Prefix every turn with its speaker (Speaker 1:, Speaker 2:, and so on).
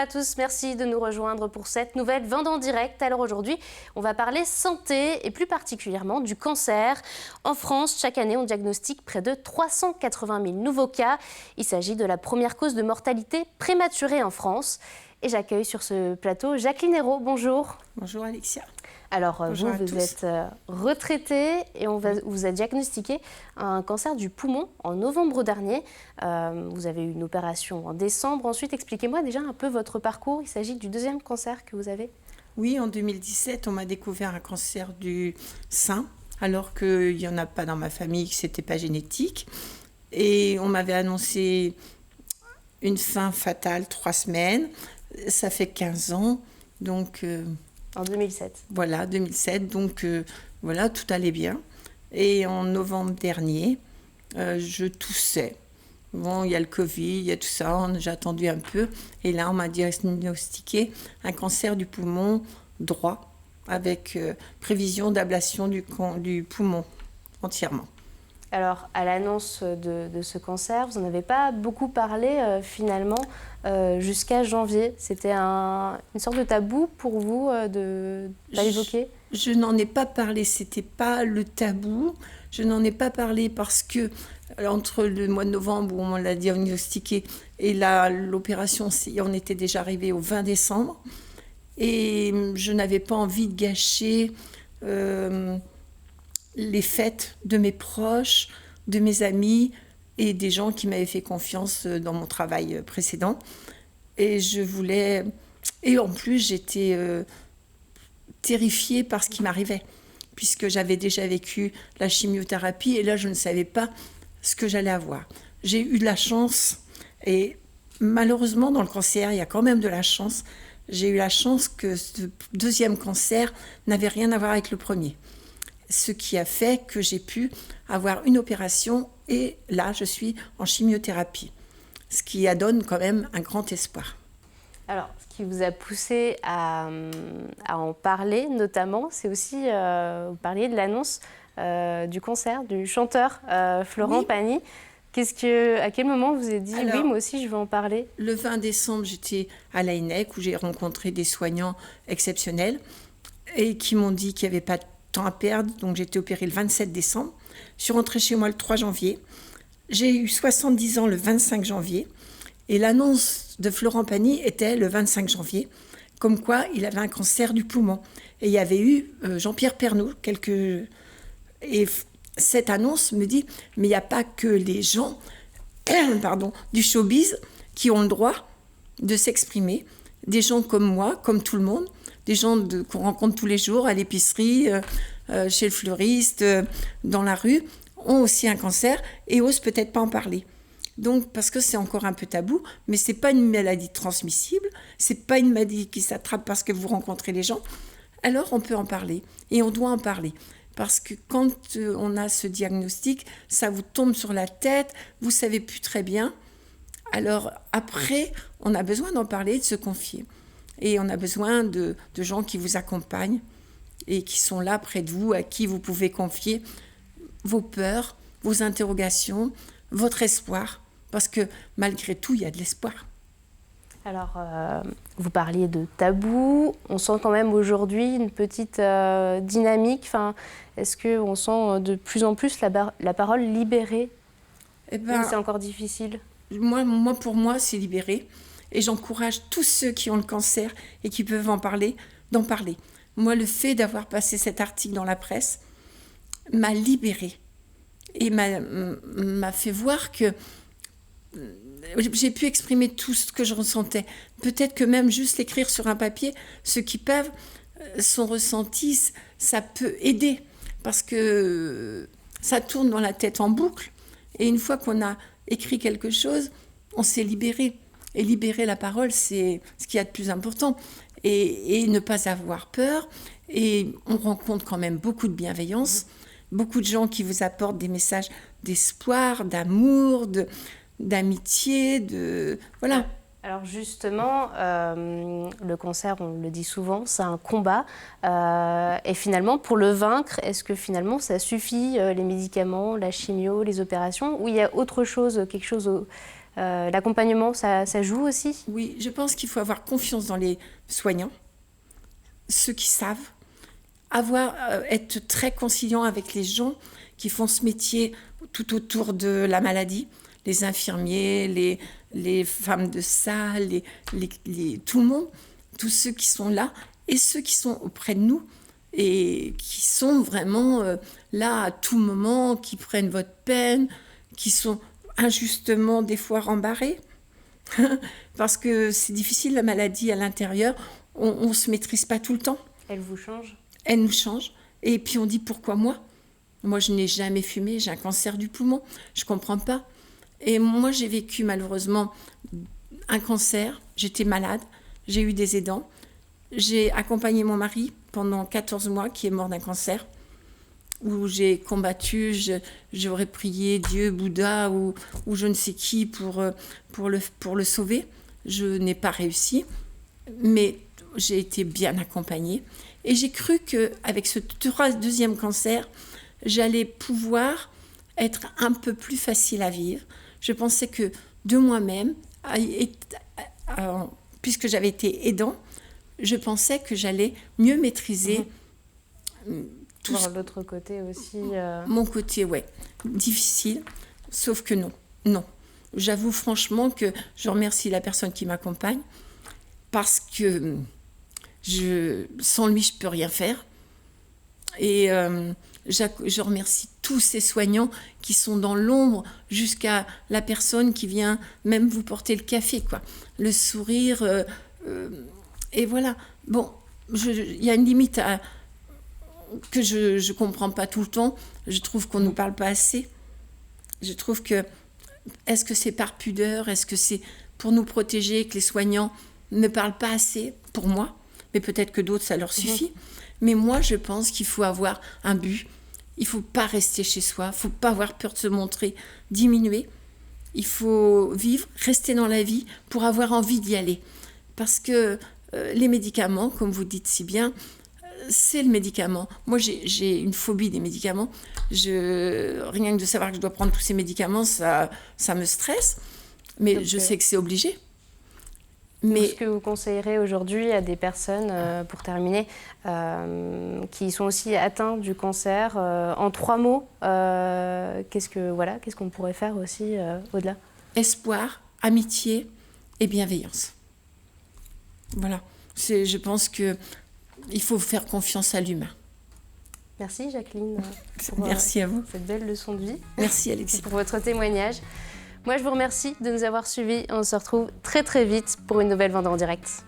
Speaker 1: à tous, merci de nous rejoindre pour cette nouvelle Vende en direct. Alors aujourd'hui, on va parler santé et plus particulièrement du cancer. En France, chaque année, on diagnostique près de 380 000 nouveaux cas. Il s'agit de la première cause de mortalité prématurée en France. Et j'accueille sur ce plateau Jacqueline Hérault. Bonjour.
Speaker 2: Bonjour Alexia.
Speaker 1: Alors vous êtes retraitée et on vous a diagnostiqué un cancer du poumon en novembre dernier. Vous avez eu une opération en décembre. Ensuite, expliquez-moi déjà un peu votre parcours. Il s'agit du deuxième cancer que vous avez.
Speaker 2: Oui, en 2017, on m'a découvert un cancer du sein, alors qu'il n'y en a pas dans ma famille, que ce n'était pas génétique. Et on m'avait annoncé une fin fatale, 3 semaines. Ça fait 15 ans, donc...
Speaker 1: En 2007.
Speaker 2: Voilà, 2007, donc voilà, tout allait bien. Et en novembre dernier, je toussais. Bon, il y a le Covid, il y a tout ça, j'ai attendu un peu. Et là, on m'a diagnostiqué un cancer du poumon droit, avec prévision d'ablation du poumon entièrement.
Speaker 1: Alors, à l'annonce de ce cancer, vous n'en avez pas beaucoup parlé finalement jusqu'à janvier. C'était une sorte de tabou pour vous de pas évoquer ?
Speaker 2: Je n'en ai pas parlé, c'était pas le tabou. Je n'en ai pas parlé parce que entre le mois de novembre où on l'a diagnostiqué et l'opération, on était déjà arrivé au 20 décembre. Et je n'avais pas envie de gâcher... les fêtes de mes proches, de mes amis et des gens qui m'avaient fait confiance dans mon travail précédent. Et je voulais... Et en plus, j'étais terrifiée par ce qui m'arrivait, puisque j'avais déjà vécu la chimiothérapie et là, je ne savais pas ce que j'allais avoir. J'ai eu de la chance et malheureusement, dans le cancer, il y a quand même de la chance. J'ai eu la chance que ce deuxième cancer n'avait rien à voir avec le premier. Ce qui a fait que j'ai pu avoir une opération et là, je suis en chimiothérapie. Ce qui donne quand même un grand espoir.
Speaker 1: Alors, ce qui vous a poussé à en parler notamment, c'est aussi, vous parliez de l'annonce du concert du chanteur Florent Pagny. À quel moment vous vous êtes dit, oui, moi aussi, je veux en parler ?
Speaker 2: Le 20 décembre, j'étais à l'AENEC où j'ai rencontré des soignants exceptionnels et qui m'ont dit qu'il n'y avait pas de temps à perdre, donc j'ai été opérée le 27 décembre. Je suis rentrée chez moi le 3 janvier. J'ai eu 70 ans le 25 janvier. Et l'annonce de Florent Pagny était le 25 janvier, comme quoi il avait un cancer du poumon. Et il y avait eu Jean-Pierre Pernaut, Et cette annonce me dit, mais il n'y a pas que les gens du showbiz qui ont le droit de s'exprimer. Des gens comme moi, comme tout le monde, des gens qu'on rencontre tous les jours à l'épicerie, chez le fleuriste, dans la rue, ont aussi un cancer et osent peut-être pas en parler. Donc, parce que c'est encore un peu tabou, mais c'est pas une maladie transmissible, c'est pas une maladie qui s'attrape parce que vous rencontrez les gens. Alors, on peut en parler et on doit en parler. Parce que quand on a ce diagnostic, ça vous tombe sur la tête, vous savez plus très bien. Alors, après, on a besoin d'en parler, de se confier. Et on a besoin de gens qui vous accompagnent et qui sont là près de vous, à qui vous pouvez confier vos peurs, vos interrogations, votre espoir. Parce que malgré tout, il y a de l'espoir.
Speaker 1: Alors, vous parliez de tabou. On sent quand même aujourd'hui une petite dynamique. Enfin, est-ce qu'on sent de plus en plus la parole libérée ? C'est encore difficile.
Speaker 2: Pour moi, c'est libéré. Et j'encourage tous ceux qui ont le cancer et qui peuvent en parler, d'en parler. Moi, le fait d'avoir passé cet article dans la presse m'a libérée et m'a fait voir que j'ai pu exprimer tout ce que je ressentais. Peut-être que même juste l'écrire sur un papier, ceux qui peuvent, son ressenti, ça peut aider. Parce que ça tourne dans la tête en boucle. Et une fois qu'on a écrit quelque chose, on s'est libéré. Et libérer la parole, c'est ce qu'il y a de plus important. Et ne pas avoir peur. Et on rencontre quand même beaucoup de bienveillance, beaucoup de gens qui vous apportent des messages d'espoir, d'amour, d'amitié, voilà.
Speaker 1: Alors justement, le cancer, on le dit souvent, c'est un combat. Et finalement, pour le vaincre, est-ce que finalement ça suffit, les médicaments, la chimio, les opérations, ou il y a autre chose, quelque chose L'accompagnement, ça joue aussi?
Speaker 2: Oui, je pense qu'il faut avoir confiance dans les soignants, ceux qui savent, être très conciliant avec les gens qui font ce métier tout autour de la maladie, les infirmiers, les femmes de salle, tout le monde, tous ceux qui sont là et ceux qui sont auprès de nous et qui sont vraiment là à tout moment, qui prennent votre peine, qui sont injustement des fois rembarrés. Parce que c'est difficile la maladie à l'intérieur, on ne se maîtrise pas tout le temps.
Speaker 1: Elle vous change?
Speaker 2: Elle nous change. Et puis on dit pourquoi moi? Moi je n'ai jamais fumé, j'ai un cancer du poumon, je ne comprends pas. Et moi j'ai vécu malheureusement un cancer, j'étais malade, j'ai eu des aidants. J'ai accompagné mon mari pendant 14 mois qui est mort d'un cancer, où j'ai combattu, j'aurais prié Dieu, Bouddha ou je ne sais qui pour le sauver. Je n'ai pas réussi, mais j'ai été bien accompagnée. Et j'ai cru qu'avec ce deuxième cancer, j'allais pouvoir être un peu plus facile à vivre. Je pensais que de moi-même, puisque j'avais été aidant, je pensais que j'allais mieux maîtriser tout
Speaker 1: voir l'autre côté aussi.
Speaker 2: Mon côté, ouais, difficile, sauf que non. J'avoue franchement que je remercie la personne qui m'accompagne parce que sans lui, je ne peux rien faire. Et je remercie tous ces soignants qui sont dans l'ombre jusqu'à la personne qui vient même vous porter le café, quoi. Le sourire... et voilà. Bon, il y a une limite que je ne comprends pas tout le temps. Je trouve qu'on ne nous parle pas assez. Je trouve que, est-ce que c'est par pudeur? Est-ce que c'est pour nous protéger que les soignants ne parlent pas assez? Pour moi, mais peut-être que d'autres, ça leur suffit. Mais moi, je pense qu'il faut avoir un but. Il ne faut pas rester chez soi. Il ne faut pas avoir peur de se montrer, diminuer. Il faut vivre, rester dans la vie pour avoir envie d'y aller. Parce que les médicaments, comme vous dites si bien, c'est le médicament. Moi, j'ai une phobie des médicaments. Rien que de savoir que je dois prendre tous ces médicaments, ça me stresse. Mais donc, je sais que c'est obligé.
Speaker 1: Mais ce que vous conseillerez aujourd'hui à des personnes, pour terminer, qui sont aussi atteints du cancer, en 3 mots, qu'est-ce qu'on pourrait faire aussi au-delà? Espoir, amitié et bienveillance. Voilà. Je pense qu'il faut faire confiance à l'humain. Merci Jacqueline pour Merci
Speaker 2: à vous.
Speaker 1: Cette belle leçon de vie.
Speaker 2: Merci Alexis.
Speaker 1: Pour votre témoignage. Moi, je vous remercie de nous avoir suivis. On se retrouve très très vite pour une nouvelle Vendée en direct.